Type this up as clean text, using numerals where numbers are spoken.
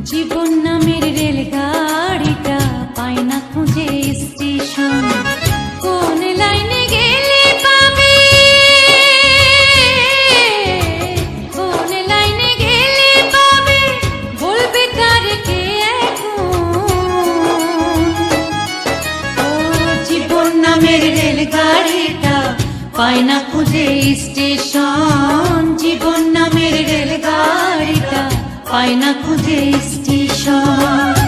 জীবন নামের রেলগাড়িটা পায় না খুঁজে স্টেশন। কোন লাইনে গেলে পাবে, কোন লাইনে গেলে পাবে, বলবে কার কে এখন। ও জীবন নামের রেলগাড়িটা পায় না খুঁজে স্টেশন। জীবন নামের রেলগাড়িটা পায় না খুঁজে স্টেশন।